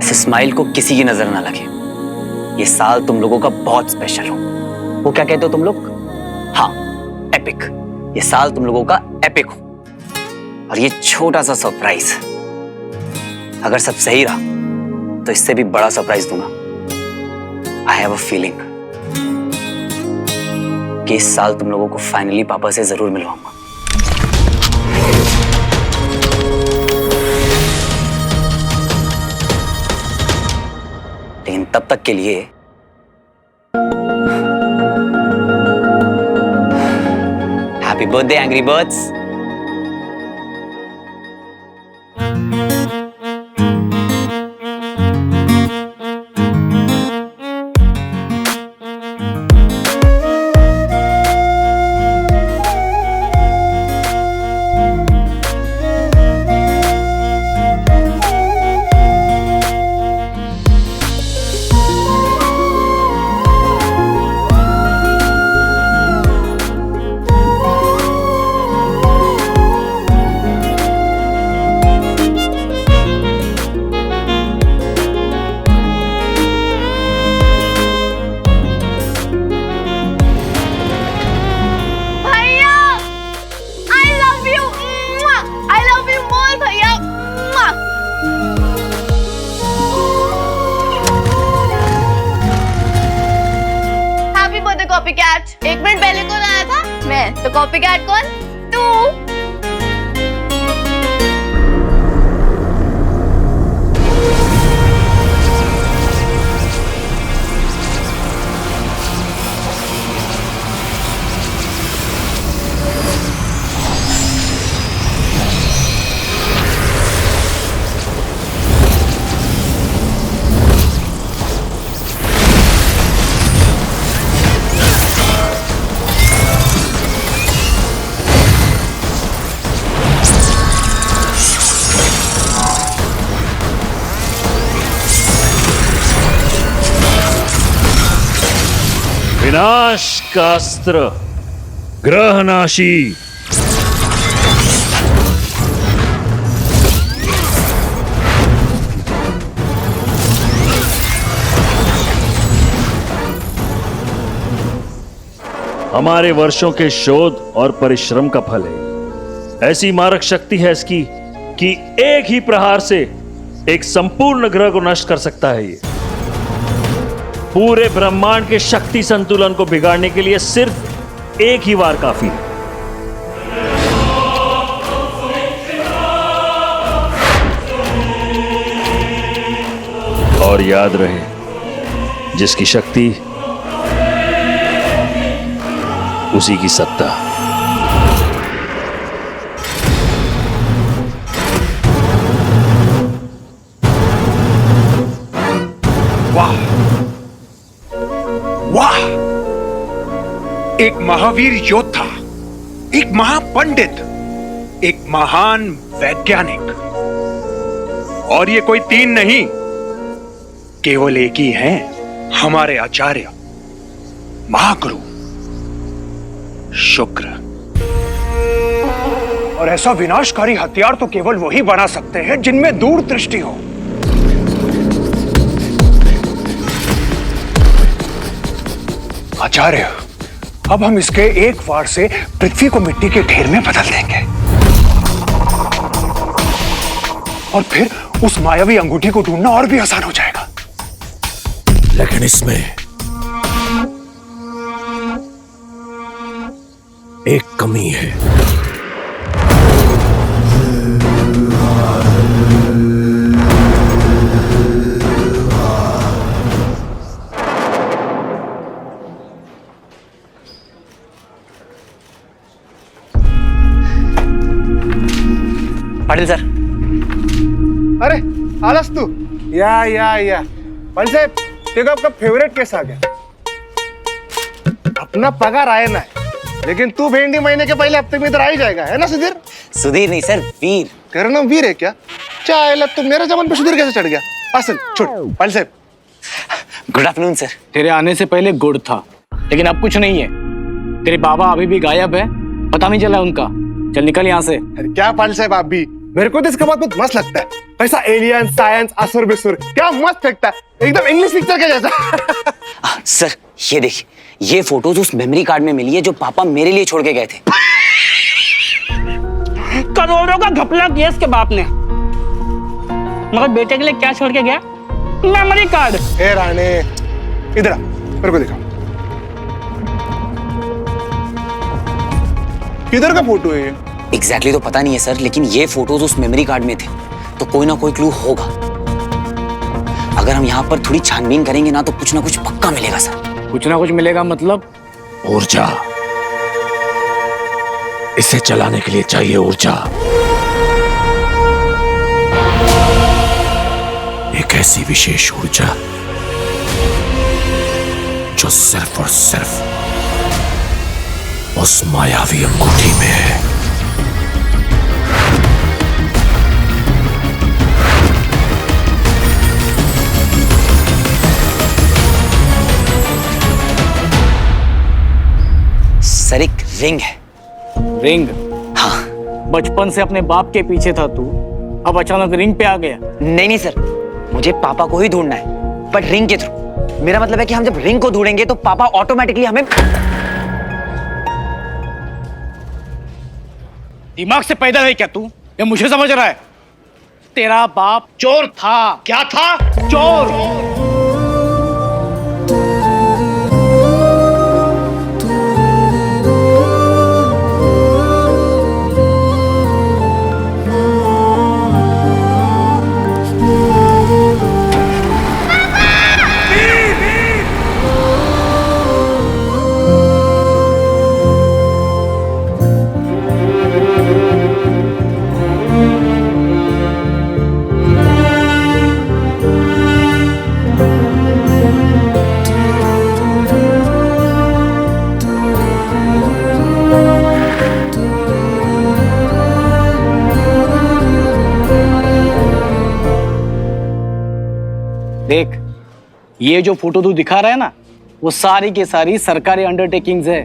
इस स्माइल को किसी की नजर ना लगे। ये साल तुम लोगों का बहुत स्पेशल हो। वो क्या कहते हो तुम लोग? हाँ, एपिक। ये साल तुम लोगों का एपिक हो। और ये छोटा सा सरप्राइज, अगर सब सही रहा तो इससे भी बड़ा सरप्राइज दूंगा। आई हैव अ फीलिंग कि इस साल तुम लोगों को फाइनली पापा से जरूर मिलवाऊंगा। लेकिन तब तक के लिए happy birthday angry birds. Copycat. एक मिनट पहले कौन आया था? मैं। तो कॉपीकैट कौन? तू। विनाश का अस्त्र ग्रहनाशी। हमारे वर्षों के शोध और परिश्रम का फल है। ऐसी मारक शक्ति है इसकी कि एक ही प्रहार से एक संपूर्ण ग्रह को नष्ट कर सकता है। ये पूरे ब्रह्मांड के शक्ति संतुलन को बिगाड़ने के लिए सिर्फ एक ही वार काफी है। और याद रहे, जिसकी शक्ति उसी की सत्ता। वाह वाह, एक महावीर योद्धा, एक महापंडित, एक महान वैज्ञानिक। और ये कोई तीन नहीं, केवल एक ही हैं, हमारे आचार्य महागुरु शुक्र। और ऐसा विनाशकारी हथियार तो केवल वही बना सकते हैं जिनमें दूरदृष्टि हो। आचार्य, अब हम इसके एक वार से पृथ्वी को मिट्टी के ढेर में बदल देंगे और फिर उस मायावी अंगूठी को ढूंढना और भी आसान हो जाएगा। लेकिन इसमें एक कमी है। पाटिल सर। अरे आलस तू या पाटिल साहब, देखो आपका फेवरेट केस आ गया। अपना पगार आए ना है, लेकिन तू भेंडी महीने के पहले हफ्ते में इधर आ ही जाएगा, है ना सुधीर? सुधीर नहीं सर, वीर। तेरा नाम वीर है क्या? चाहे तुम मेरे जबान पे सुधीर कैसे चढ़ गया? असल छोड़ पाटिल साहब। Good afternoon sir. तेरे आने से पहले गुड़ था, लेकिन अब कुछ नहीं है। तेरे बाबा अभी भी गायब है, पता नहीं चला उनका। चल निकल यहाँ से। अरे क्या पाटिल साहब, आप भी मेरे को तो इसका बहुत मस्त लगता है। कैसा एलियन साइंस असुर बेसुर, क्या मस्त फेंकता है, एकदम इंग्लिश पिक्चर के जैसा। सर ये देखिए, ये फोटोज उस मेमोरी कार्ड में मिली है जो पापा मेरे लिए छोड़ के गए थे। करोड़ों का घपला किया इसके बाप ने, मगर बेटे के लिए क्या छोड़ के गया? Memory card. ए राणे, इधर आ, मेरे को दिखा, किधर का फोटो है ये? एग्जैक्टली तो पता नहीं है सर, लेकिन ये फोटोज उस मेमोरी कार्ड में थे, तो कोई ना कोई क्लू होगा। अगर हम यहाँ पर थोड़ी छानबीन करेंगे ना, तो कुछ ना कुछ पक्का मिलेगा सर। कुछ ना कुछ मिलेगा मतलब? ऊर्जा, इसे चलाने के लिए चाहिए ऊर्जा। एक ऐसी विशेष ऊर्जा जो सिर्फ और सिर्फ उस मायावी अंगूठी में है। सर एक रिंग है। रिंग? हाँ। बचपन से अपने बाप के पीछे था तू, अब अचानक रिंग पे आ गया? नहीं नहीं सर, मुझे पापा को ही ढूंढना है, बट रिंग के थ्रू। मेरा मतलब है कि हम जब रिंग को ढूंढेंगे तो पापा ऑटोमेटिकली हमें। दिमाग से पैदा है क्या तू? ये मुझे समझ रहा है? तेरा बाप चोर था। क्या था? चोर। देख, ये जो फोटो तू दिखा रहा है ना, वो सारी की सारी सरकारी अंडरटेकिंग्स है।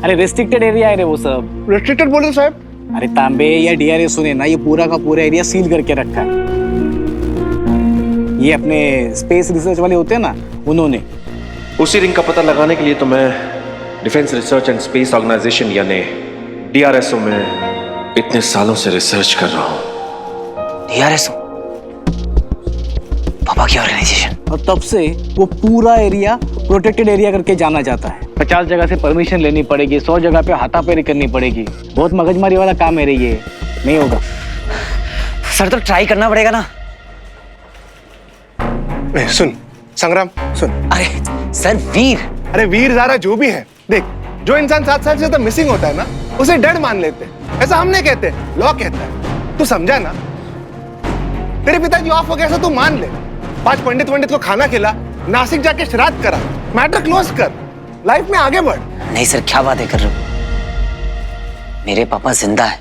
अरे रिस्ट्रिक्टेड एरिया है रे वो सब। रेस्ट्रिक्टेड बोले साहब? अरे तांबे या डीआरएस ने ना ये पूरा का पूरा एरिया सील करके रखा है। ये अपने स्पेस रिसर्च वाले होते हैं ना, उन्होंने। उसी रिंग का पता लगाने के लिए तो मैं defence research and space organisation यानी डीआरएसओ में इतने सालों से रिसर्च कर रहा हूं। डीआरएसओ? पापा की ऑर्गेनाइजेशन? और तब से वो पूरा एरिया प्रोटेक्टेड एरिया करके जाना जाता है। 50 जगह से परमिशन लेनी पड़ेगी, 100 जगह पे हाथापाई करनी पड़ेगी। बहुत मगजमारी वाला काम है रे ये, नहीं होगा। सर तो ट्राई करना पड़ेगा ना। सुन संग्राम, सुन। अरे सर वीर। अरे वीर ज़ारा जो भी है, देख, जो इंसान 7 साल से तो मिसिंग होता है ना, उसे डेड मान लेते हैं। ऐसा हम नहीं कहते, लॉ कहता है। तू समझा ना? तेरे पिताजी ऑफ हो गया, ऐसा तू मान ले। 5 पंडित को खाना खिला, नासिक जाके श्राद्ध करा, मैटर क्लोज कर, लाइफ में आगे बढ़। नहीं सर, क्या बातें कर रहे हो? मेरे पापा जिंदा है।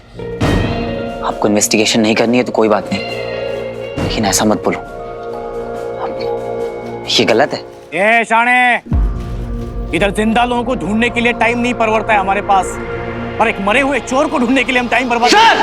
आपको इन्वेस्टिगेशन नहीं करनी है तो कोई बात नहीं, लेकिन ऐसा मत बोलो, ये गलत है। ए शाणे, इधर जिंदा लोगों को ढूंढने के लिए टाइम नहीं परवड़ता है हमारे पास, और एक मरे हुए चोर को ढूंढने के लिए हम टाइम बर्बाद। सर!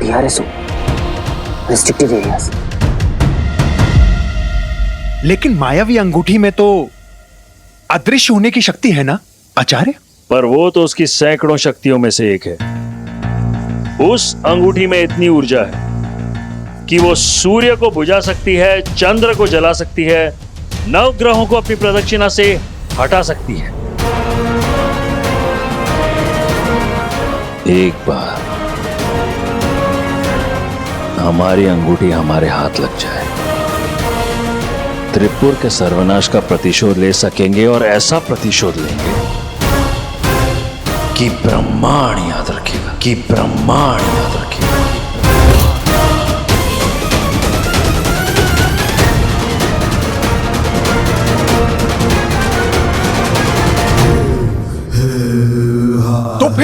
DRSO, restricted areas. लेकिन मायावी अंगूठी में तो अदृश्य होने की शक्ति है ना आचार्य? पर वो तो उसकी सैकड़ों शक्तियों में से एक है। उस अंगूठी में इतनी ऊर्जा है कि वो सूर्य को बुझा सकती है, चंद्र को जला सकती है, नवग्रहों को अपनी प्रदक्षिणा से हटा सकती है। एक बार हमारी अंगूठी हमारे हाथ लग जाए, त्रिपुर के सर्वनाश का प्रतिशोध ले सकेंगे, और ऐसा प्रतिशोध लेंगे कि ब्रह्मांड याद रखेगा, कि ब्रह्मांड याद रखेगा।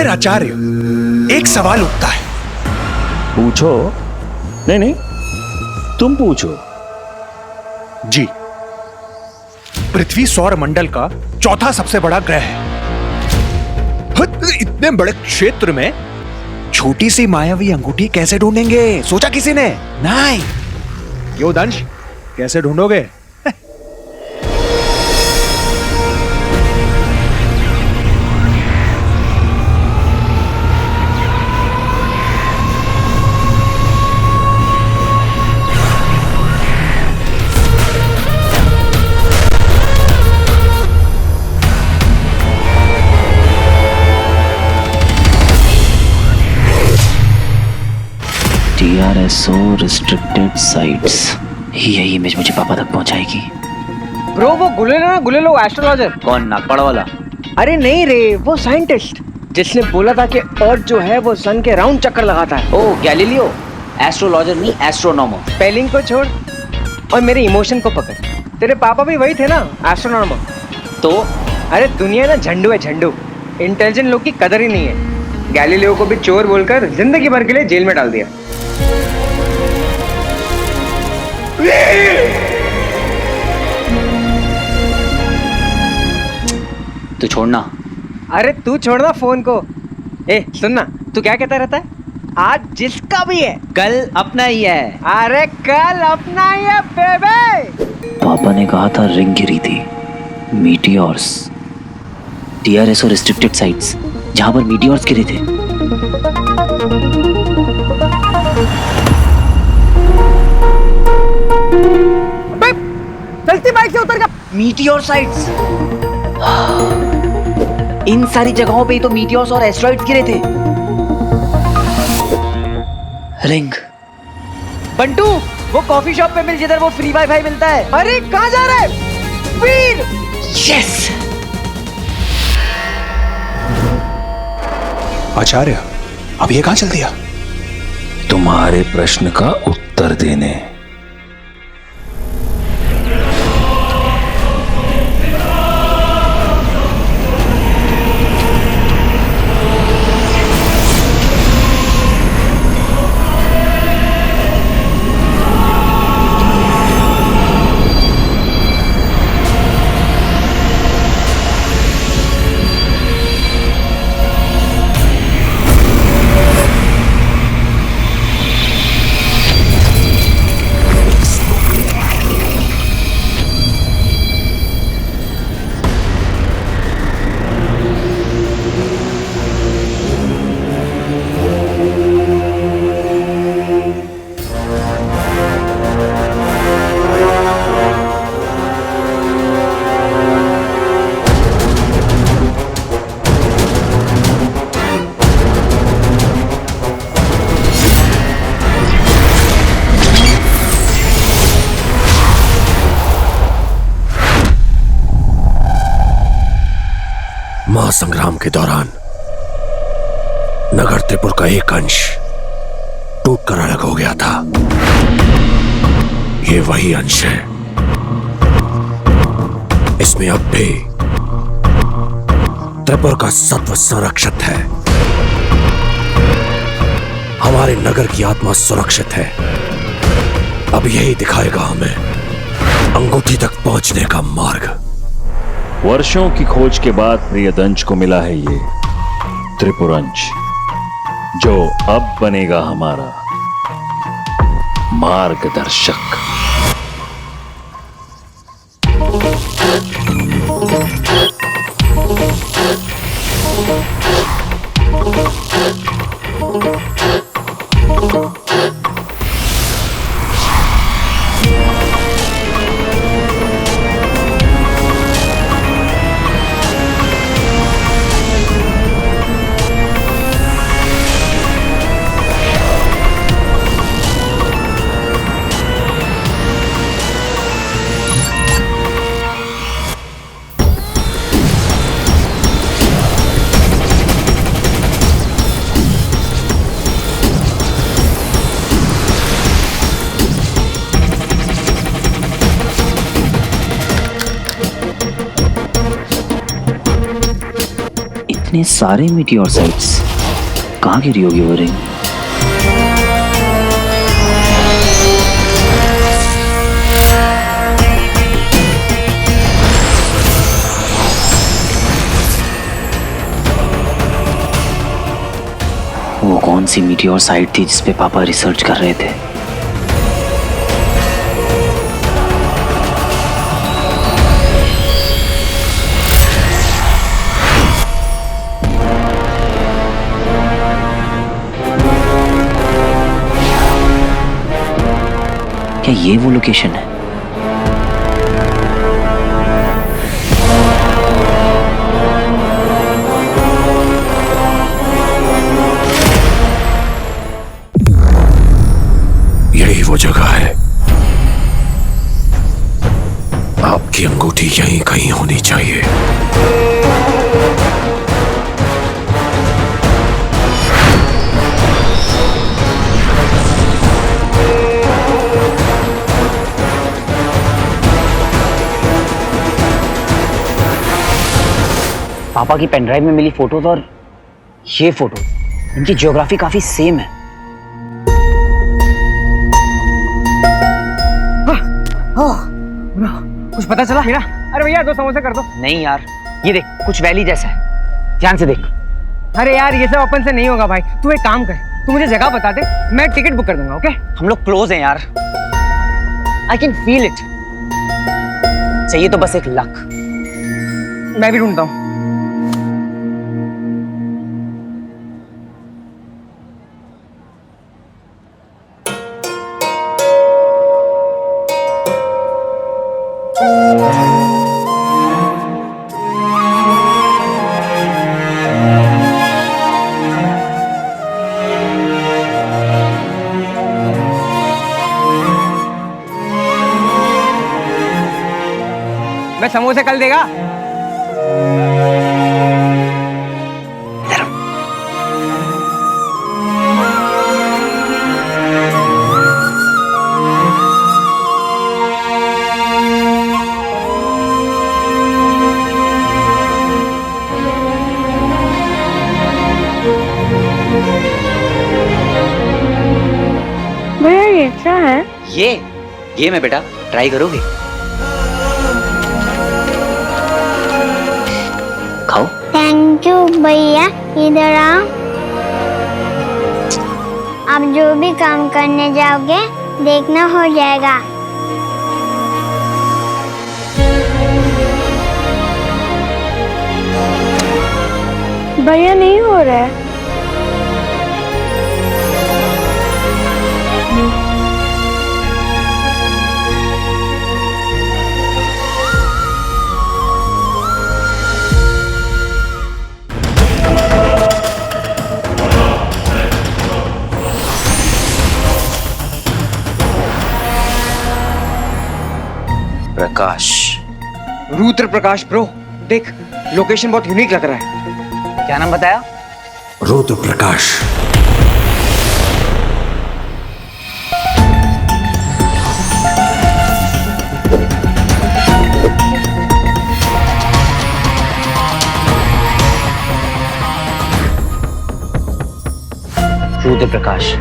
आचार्य, एक सवाल उठता है। पूछो। नहीं नहीं, तुम पूछो। जी, पृथ्वी सौर मंडल का चौथा सबसे बड़ा ग्रह है। इतने बड़े क्षेत्र में छोटी सी मायावी अंगूठी कैसे ढूंढेंगे? सोचा किसी ने? नहीं। क्यों दंश, कैसे ढूंढोगे? DRSO रिस्ट्रिक्टेड साइट्स, यही इमेज मुझे पापा तक पहुंचाएगी। ब्रो वो गुलेलो एस्ट्रोलॉजर। कौन, नागपाड़ा वाला? अरे नहीं रे, वो साइंटिस्ट जिसने बोला था कि अर्थ जो है वो सन के राउंड चक्कर लगाता है। ओ गैलीलियो, एस्ट्रोलॉजर नहीं एस्ट्रोनॉमर। स्पेलिंग को छोड़ और मेरे इमोशन को पकड़। तेरे पापा भी वही थे ना, एस्ट्रोनॉमर। तो अरे दुनिया ना झंडू है, झंडू। इंटेलिजेंट लोग की कदर ही नहीं है। गैलीलियो को भी चोर बोलकर जिंदगी भर के लिए जेल में डाल दिया। तू छोड़ना। अरे तू छोड़ना फोन को। ए सुनना, तू क्या कहता रहता है? आज जिसका भी है कल अपना ही है। अरे कल अपना ही है बेबे। पापा ने कहा था रिंग गिरी थी, मीटियोर्स। DRSO रिस्ट्रिक्टेड साइट्स, जहां पर मीटियोर्स गिरे थे। चलती बाइक से उतर गया। मीटियोर साइट्स, इन सारी जगहों पे ही तो मीटियोर्स और एस्टेरॉइड्स गिरे थे। रिंग। बंटू, वो कॉफी शॉप पे मिल जिधर वो फ्री वाईफाई मिलता है। अरे कहाँ जा रहा है वीर? यस। आचार्य, अब ये कहां चल दिया? तुम्हारे प्रश्न का उत्तर देने। महासंग्राम के दौरान नगर त्रिपुर का एक अंश टूटकर अलग हो गया था। ये वही अंश है। इसमें अब भी त्रिपुर का सत्व संरक्षित है। हमारे नगर की आत्मा सुरक्षित है। अब यही दिखाएगा हमें अंगूठी तक पहुंचने का मार्ग। वर्षों की खोज के बाद प्रियदंश को मिला है ये त्रिपुरंश, जो अब बनेगा हमारा मार्गदर्शक। इतने सारे मीटियोर साइट्स कहाँ गिरी होगी वो रिंग? वो कौन सी मीटियोर साइट थी जिस पे पापा रिसर्च कर रहे थे? क्या ये वो लोकेशन है? यही वो जगह है। आपकी अंगूठी यहीं कहीं होनी चाहिए। पापा की पेनड्राइव में मिली फोटोज और ये फोटो, इनकी ज्योग्राफी काफी सेम है। कुछ पता चला मेरा? अरे भैया 2 समोसे कर दो। नहीं यार, ये देख कुछ वैली जैसा है, ध्यान से देख। अरे यार ये सब अपन से नहीं होगा भाई, तू एक काम कर, तू मुझे जगह बता दे, मैं टिकट बुक कर दूंगा। ओके? हम लोग क्लोज हैं यार, आई कैन फील इट। चाहिए तो बस एक लक। मैं भी ढूंढता हूँ। मैं समोसे कल देगा। भैया ये क्या है? ये मैं बेटा, ट्राई करोगे? खाओ। थैंक यू भैया। इधर आओ। आप जो भी काम करने जाओगे देखना हो जाएगा। भैया नहीं हो रहा है। प्रकाश। रुद्र प्रकाश ब्रो, देख लोकेशन बहुत यूनिक लग रहा है। क्या नाम बताया? रुद्र प्रकाश। रुद्र प्रकाश।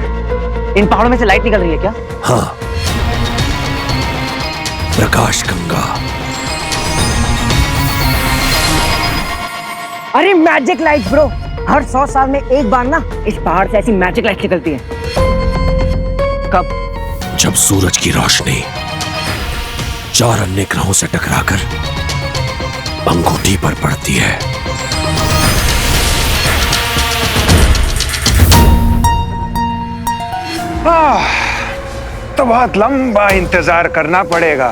इन पहाड़ों में से लाइट निकल रही है क्या? हाँ, प्रकाश गंगा। अरे मैजिक लाइट ब्रो, हर 100 साल में एक बार ना इस पहाड़ से ऐसी मैजिक लाइट निकलती है। कब? जब सूरज की रोशनी 4 अन्य ग्रहों से टकराकर अंगूठी पर पड़ती है। तो बहुत लंबा इंतजार करना पड़ेगा।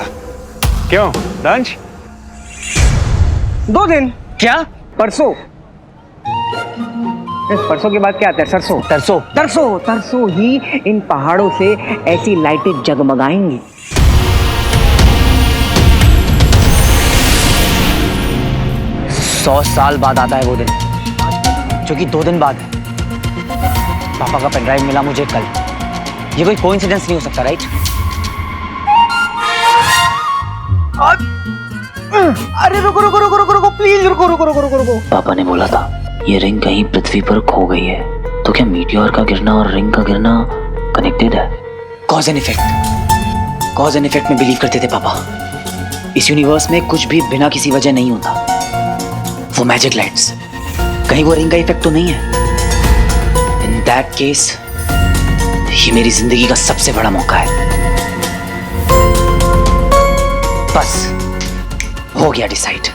क्यों दंश? 2 दिन। क्या? परसों। इस परसों के बाद क्या आता है? सरसों। तरसों। तरसों तरसों ही इन पहाड़ों से ऐसी लाइटें जगमगाएंगी। 100 साल बाद आता है वो दिन, जो कि 2 दिन बाद है। पापा का पेनड्राइव मिला मुझे कल। ये कोई कोइंसिडेंस नहीं हो सकता, राइट? अरे रुको रुको रुको रुको रुको प्लीज रुको रुको रुको रुको रुको। पापा ने बोला था ये रिंग कहीं पृथ्वी पर खो गई है, तो क्या मीटियोर का गिरना और रिंग का गिरना कनेक्टेड है? Cause and effect, cause and effect में बिलीव करते थे पापा। इस यूनिवर्स में कुछ भी बिना किसी वजह नहीं होता। वो मैजिक लाइट्स, कहीं वो रिंग का इफेक्ट तो नहीं है? इन दैट केस ये मेरी जिंदगी का सबसे बड़ा मौका है। बस हो गया डिसाइड।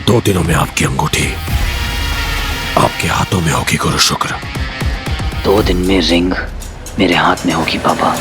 2 दिनों में आपकी अंगूठी आपके हाथों में होगी गुरु शुक्र। 2 दिन में रिंग मेरे हाथ में होगी पापा।